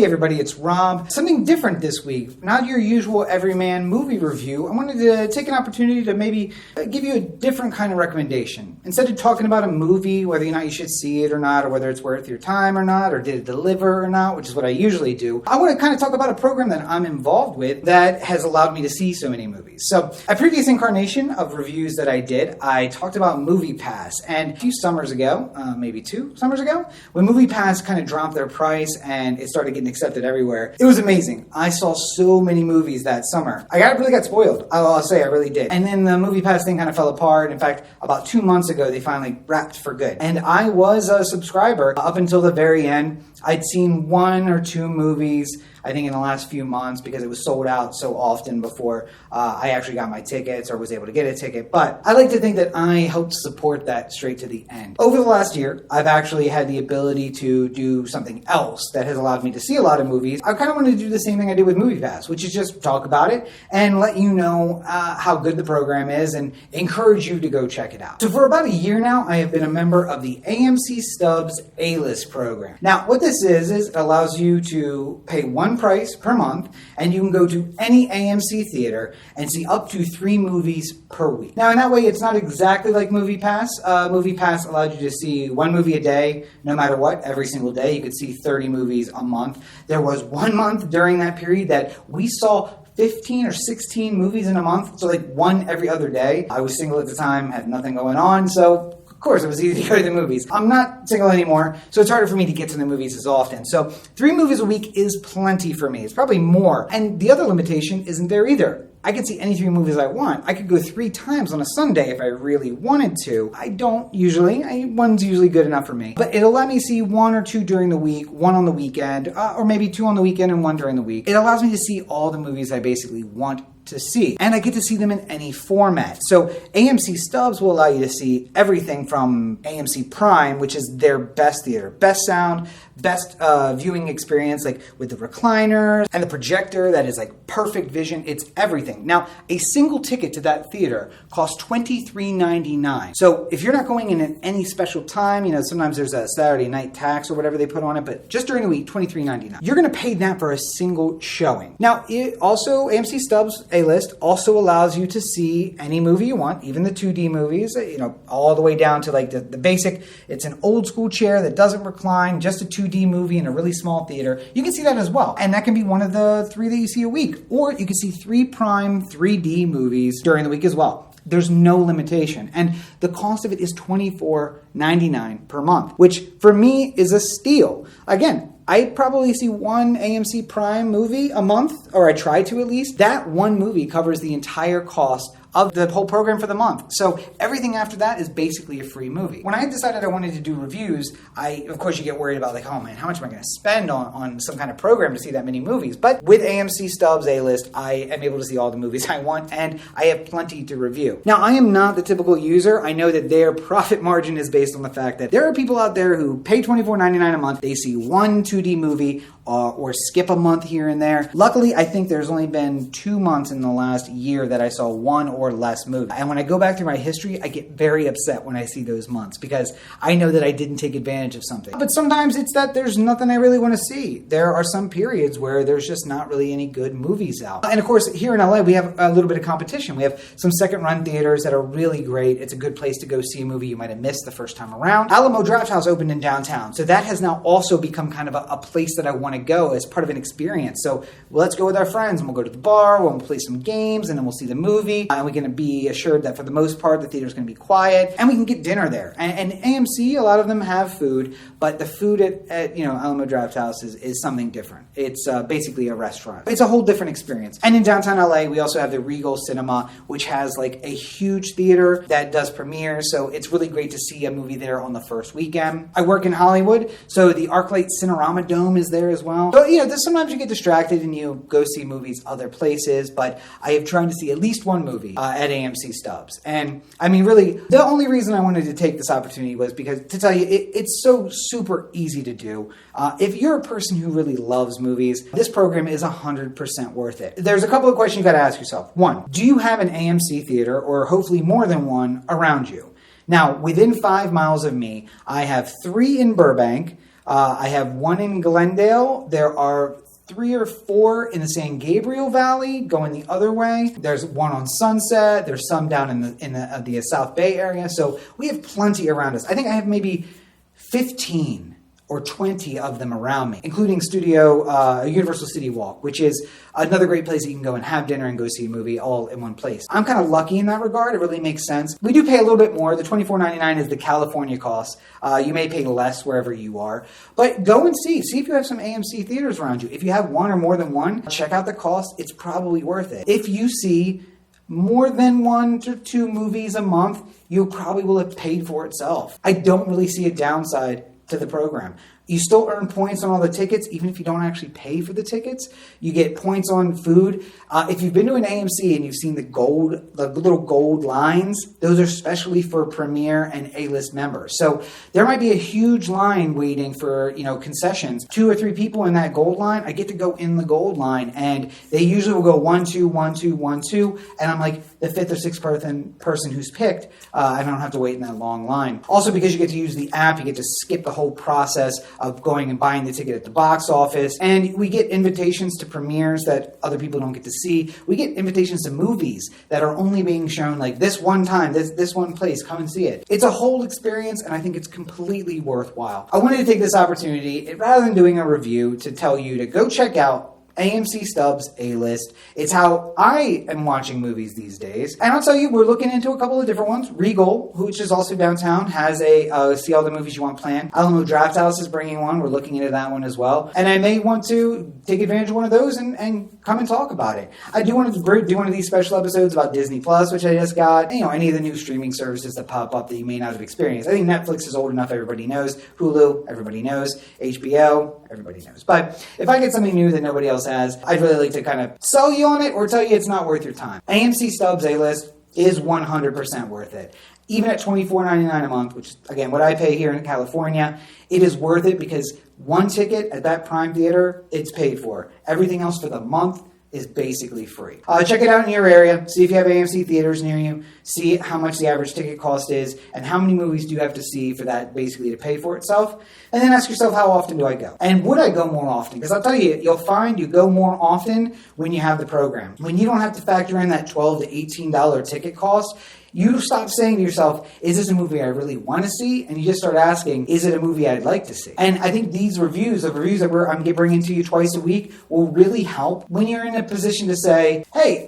Hey everybody, it's Rob. Something different this week. Not your usual Everyman Movie review. I wanted to take an opportunity to maybe give you a different kind of recommendation. Instead of talking about a movie, whether or not you should see it or not, or whether it's worth your time or not, or did it deliver or not, which is what I usually do, I want to kind of talk about a program that I'm involved with that has allowed me to see so many movies. So, a previous incarnation of reviews that I did, I talked about Movie Pass, and a few summers ago, maybe 2 summers ago, when Movie Pass kind of dropped their price and it started getting accepted everywhere, it was amazing. I saw so many movies that summer. Really got spoiled. I'll say I really did. And then the Movie Pass thing kind of fell apart. In fact, about 2 months ago, they finally wrapped for good. And I was a subscriber up until the very end. I'd seen 1 or 2 movies, I think, in the last few months because it was sold out so often before I actually got my tickets or was able to get a ticket. But I like to think that I helped support that straight to the end. Over the last year, I've actually had the ability to do something else that has allowed me to see a lot of movies. I kind of wanted to do the same thing I did with Movie Pass, which is just talk about it and let you know how good the program is and encourage you to go check it out. So for about a year now, I have been a member of the AMC Stubs A-List program. Now, what this is it allows you to pay one price per month, and you can go to any AMC theater and see up to 3 movies per week. Now, in that way, it's not exactly like Movie Pass. Movie Pass allowed you to see 1 movie a day, no matter what, every single day. You could see 30 movies a month. There was 1 month during that period that we saw 15 or 16 movies in a month, so like 1 every other day. I was single at the time, had nothing going on, so of course, it was easy to go to the movies. I'm not single anymore, so it's harder for me to get to the movies as often. So 3 movies a week is plenty for me. It's probably more. And the other limitation isn't there either. I can see any 3 movies I want. I could go 3 times on a Sunday if I really wanted to. I don't usually. 1's usually good enough for me. But it'll let me see 1 or 2 during the week, 1 on the weekend, or maybe 2 on the weekend and 1 during the week. It allows me to see all the movies I basically want to see. And I get to see them in any format. So AMC Stubs will allow you to see everything from AMC Prime, which is their best theater, best sound, best viewing experience, like with the recliners and the projector that is like perfect vision. It's everything. Now, a single ticket to that theater costs $23.99. So if you're not going in at any special time, sometimes there's a Saturday night tax or whatever they put on it, but just during the week, $23.99. You're going to pay that for a single showing. Now, it also, AMC Stubs A-List also allows you to see any movie you want, even the 2D movies, all the way down to like the basic. It's an old school chair that doesn't recline, just a 2D movie in a really small theater. You can see that as well. And that can be one of the 3 that you see a week. Or you can see 3 Prime 3D movies during the week as well. There's no limitation. And the cost of it is $24.99 per month, which for me is a steal. Again, I probably see 1 AMC Prime movie a month, or I try to at least. That 1 movie covers the entire cost of the whole program for the month. So everything after that is basically a free movie. When I decided I wanted to do reviews, of course you get worried about like, oh man, how much am I going to spend on some kind of program to see that many movies? But with AMC Stubs A-List, I am able to see all the movies I want, and I have plenty to review. Now, I am not the typical user. I know that their profit margin is based on the fact that there are people out there who pay $24.99 a month. They see 1 2D movie or skip a month here and there. Luckily, I think there's only been 2 months in the last year that I saw 1 or less movie. And when I go back through my history, I get very upset when I see those months because I know that I didn't take advantage of something. But sometimes it's that there's nothing I really want to see. There are some periods where there's just not really any good movies out. And of course, here in LA, we have a little bit of competition. We have some second-run theaters that are really great. It's a good place to go see a movie you might have missed the first time around. Alamo Drafthouse opened in downtown, so that has now also become kind of a place that I want to go as part of an experience. So let's go with our friends and we'll go to the bar, we'll play some games, and then we'll see the movie, and we're going to be assured that for the most part the theater's going to be quiet, and we can get dinner there. And AMC, a lot of them have food, but the food at Alamo Drafthouse is something different. It's basically a restaurant. It's a whole different experience. And in downtown LA, we also have the Regal Cinema, which has like a huge theater that does premieres, so it's really great to see a movie there on the first weekend. I work in Hollywood, so the ArcLight Cinerama Dome is there as well. So, sometimes you get distracted and you go see movies other places, but I have tried to see at least 1 movie at AMC Stubs. And I mean, really, the only reason I wanted to take this opportunity was because, to tell you, it's so super easy to do. If you're a person who really loves movies, this program is 100% worth it. There's a couple of questions you got to ask yourself. 1, do you have an AMC theater, or hopefully more than 1, around you? Now, within 5 miles of me, I have 3 in Burbank, I have one in Glendale. There are 3 or 4 in the San Gabriel Valley going the other way. There's one on Sunset. There's some down in the South Bay area. So we have plenty around us. I think I have maybe 15 or 20 of them around me, including Universal City Walk, which is another great place that you can go and have dinner and go see a movie all in one place. I'm kind of lucky in that regard. It really makes sense. We do pay a little bit more. The $24.99 is the California cost. You may pay less wherever you are, but go and see if you have some AMC theaters around you. If you have one or more than one, check out the cost. It's probably worth it. If you see more than 1 to 2 movies a month, you probably will have paid for itself. I don't really see a downside to the program. You still earn points on all the tickets, even if you don't actually pay for the tickets. You get points on food. If you've been to an AMC and you've seen the little gold lines, those are specially for Premier and A-List members. So there might be a huge line waiting for, concessions. 2 or 3 people in that gold line, I get to go in the gold line, and they usually will go 1, 2, 1, 2, 1, 2, and I'm like the 5th or 6th person who's picked. I don't have to wait in that long line. Also, because you get to use the app, you get to skip the whole process of going and buying the ticket at the box office. And we get invitations to premieres that other people don't get to see. We get invitations to movies that are only being shown like this one time, this one place, come and see it. It's a whole experience, and I think it's completely worthwhile. I wanted to take this opportunity, rather than doing a review, to tell you to go check out AMC Stubs A-List. It's how I am watching movies these days. And I'll tell you, we're looking into a couple of different ones. Regal, which is also downtown, has a see all the movies you want planned. Alamo Draft House is bringing one. We're looking into that one as well. And I may want to take advantage of one of those and come and talk about it. I do want to do one of these special episodes about Disney Plus, which I just got. Any of the new streaming services that pop up that you may not have experienced. I think Netflix is old enough, everybody knows. Hulu, everybody knows. HBO, everybody knows. But if I get something new that nobody else has, I'd really like to kind of sell you on it or tell you it's not worth your time. AMC Stubs A-List is 100% worth it. Even at $24.99 a month, which is, again, what I pay here in California, it is worth it because one ticket at that Prime Theater, it's paid for. Everything else for the month is basically free. Check it out in your area. See if you have AMC theaters near you. See how much the average ticket cost is and how many movies do you have to see for that basically to pay for itself. And then ask yourself, how often do I go? And would I go more often? Because I'll tell you, you'll find you go more often when you have the program. When you don't have to factor in that $12 to $18 ticket cost, you stop saying to yourself, is this a movie I really want to see? And you just start asking, is it a movie I'd like to see? And I think these reviews, the reviews that I'm bringing to you twice a week, will really help when you're in a position to say, hey,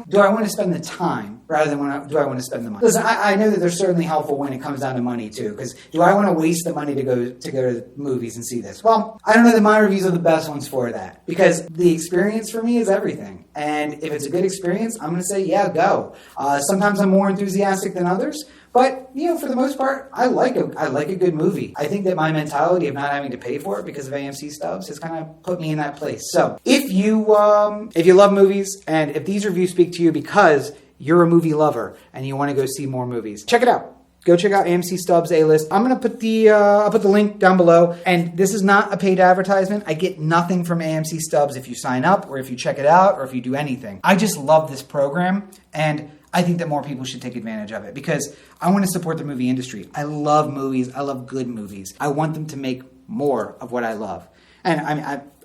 do I want to spend the time rather than do I want to spend the money? Listen, I know that they're certainly helpful when it comes down to money too, because do I want to waste the money to go to movies and see this? Well, I don't know that my reviews are the best ones for that, because the experience for me is everything. And if it's a good experience, I'm going to say, yeah, go. Sometimes I'm more enthusiastic than others, but for the most part, I like a good movie. I think that my mentality of not having to pay for it because of AMC Stubs has kind of put me in that place. So if you love movies, and if these reviews speak to you because you're a movie lover and you want to go see more movies, check it out. Go check out AMC Stubs A-List. I'm going to put I'll put the link down below. And this is not a paid advertisement. I get nothing from AMC Stubs if you sign up or if you check it out or if you do anything. I just love this program, and I think that more people should take advantage of it because I want to support the movie industry. I love movies. I love good movies. I want them to make more of what I love. And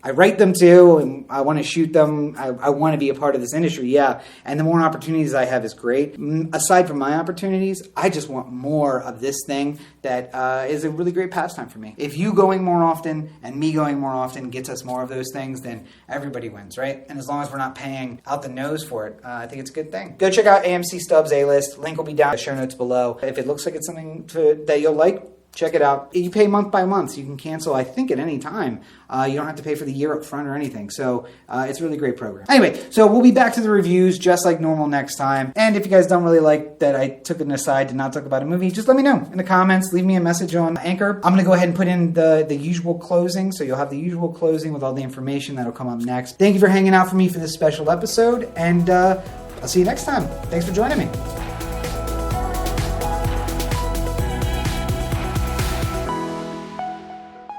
I write them too, and I want to shoot them. I want to be a part of this industry, yeah. And the more opportunities I have is great. Aside from my opportunities, I just want more of this thing that is a really great pastime for me. If you going more often and me going more often gets us more of those things, then everybody wins, right? And as long as we're not paying out the nose for it, I think it's a good thing. Go check out AMC Stubs A-List. Link will be down in the show notes below. If it looks like it's something that you'll like, check it out. You pay month by month, so you can cancel, I think, at any time. You don't have to pay for the year up front or anything. So it's a really great program. Anyway, so we'll be back to the reviews just like normal next time. And if you guys don't really like that I took an aside to not talk about a movie, just let me know in the comments. Leave me a message on Anchor. I'm going to go ahead and put in the usual closing. So you'll have the usual closing with all the information that'll come up next. Thank you for hanging out for me for this special episode. And I'll see you next time. Thanks for joining me.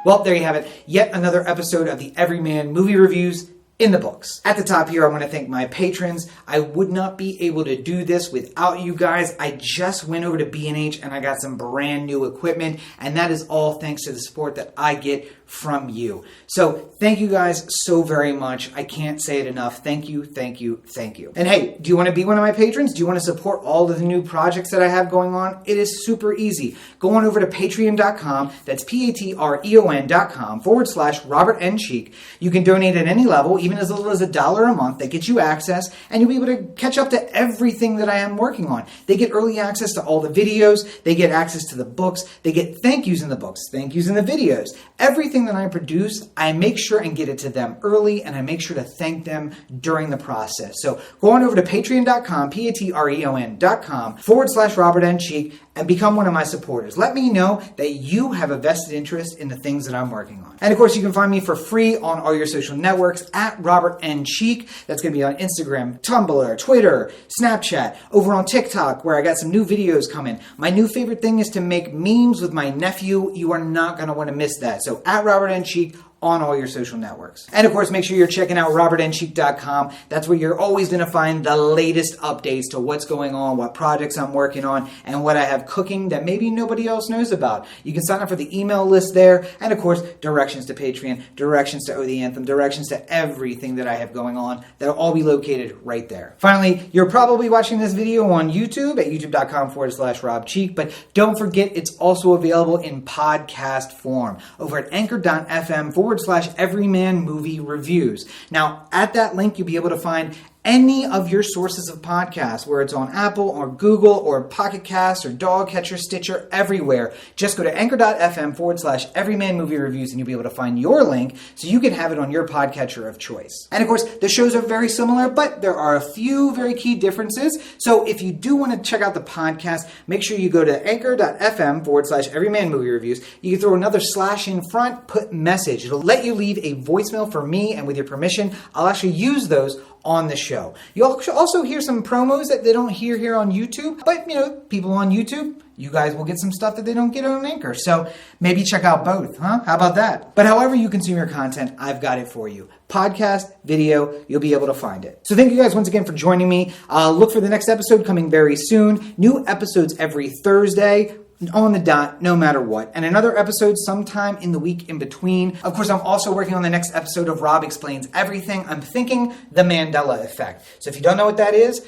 Well, there you have it. Yet another episode of the Everyman Movie Reviews in the books. At the top here, I want to thank my patrons. I would not be able to do this without you guys. I just went over to B&H and I got some brand new equipment, and that is all thanks to the support that I get from you. So thank you guys so very much. I can't say it enough. Thank you, thank you, thank you. And hey, do you want to be one of my patrons? Do you want to support all of the new projects that I have going on? It is super easy. Go on over to patreon.com. That's patreon.com/Robert N. Cheek. You can donate at any level, even as little as $1 a month. That gets you access, and you'll be able to catch up to everything that I am working on. They get early access to all the videos. They get access to the books. They get thank yous in the books, thank yous in the videos. Everything that I produce, I make sure and get it to them early, and I make sure to thank them during the process. So go on over to patreon.com, patreon.com/Robert N. Cheek, and become one of my supporters. Let me know that you have a vested interest in the things that I'm working on. And of course, you can find me for free on all your social networks at Robert N. Cheek. That's going to be on Instagram, Tumblr, Twitter, Snapchat, over on TikTok, where I got some new videos coming. My new favorite thing is to make memes with my nephew. You are not going to want to miss that. So at Robert N. Cheek on all your social networks. And of course, make sure you're checking out robertncheek.com. That's where you're always going to find the latest updates to what's going on, what projects I'm working on, and what I have cooking that maybe nobody else knows about. You can sign up for the email list there, and of course, directions to Patreon, directions to Oh the Anthem, directions to everything that I have going on. That'll all be located right there. Finally, you're probably watching this video on YouTube at youtube.com/Rob Cheek, but don't forget it's also available in podcast form over at anchor.fm/Everyman Movie Reviews. Now, at that link, you'll be able to find any of your sources of podcasts, where it's on Apple or Google or Pocket Cast or Dogcatcher, Stitcher, everywhere. Just go to anchor.fm/Everyman Movie Reviews and you'll be able to find your link so you can have it on your podcatcher of choice. And of course, the shows are very similar, but there are a few very key differences. So if you do want to check out the podcast, make sure you go to anchor.fm/Everyman Movie Reviews. You can throw another slash in front, put message. It'll let you leave a voicemail for me, and with your permission, I'll actually use those on the show. You'll also hear some promos that they don't hear here on YouTube, but people on YouTube, you guys will get some stuff that they don't get on Anchor. So maybe check out both, huh? How about that? But however you consume your content, I've got it for you. Podcast, video, you'll be able to find it. So thank you guys once again for joining me. Look for the next episode coming very soon. New episodes every Thursday, on the dot, no matter what. And another episode sometime in the week in between. Of course, I'm also working on the next episode of Rob Explains Everything. I'm thinking the Mandela Effect. So if you don't know what that is,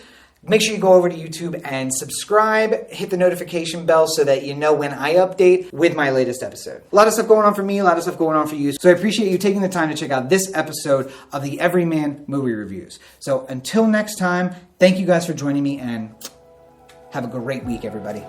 make sure you go over to YouTube and subscribe, hit the notification bell so that you know when I update with my latest episode. A lot of stuff going on for me, a lot of stuff going on for you. So I appreciate you taking the time to check out this episode of the Everyman Movie Reviews. So until next time, thank you guys for joining me, and have a great week, everybody.